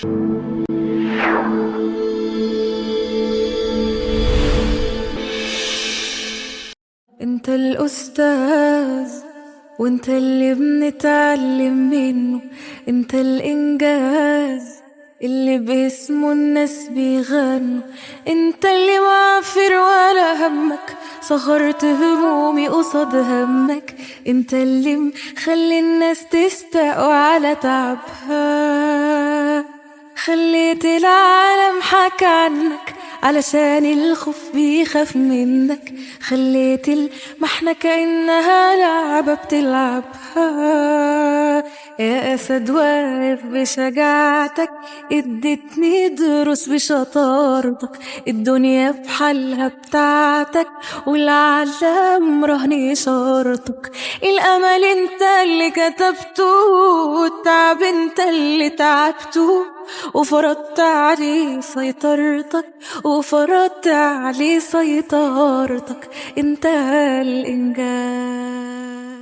انت الأستاذ وانت اللي بنتعلم منه، انت الإنجاز اللي باسمه الناس بيغنوا، انت اللي معفر ولا همك صغرت همومي قصاد همك، انت اللي مخلي الناس تستقوى على تعبها، خليت العالم حكى عنك علشان الخوف بيخاف منك، خليت المحنة كأنها لعبة بتلعبها، يا أسد واقف بشجاعتك اديتني دروس بشطارتك، الدنيا بحالها بتاعتك والعالم رهن إشارتك، الأمل انت اللي كتبته والتعب انت اللي تعبته، وفرضت عليه سيطرتك وفرضت عليه سيطرتك، انت الإنجاز.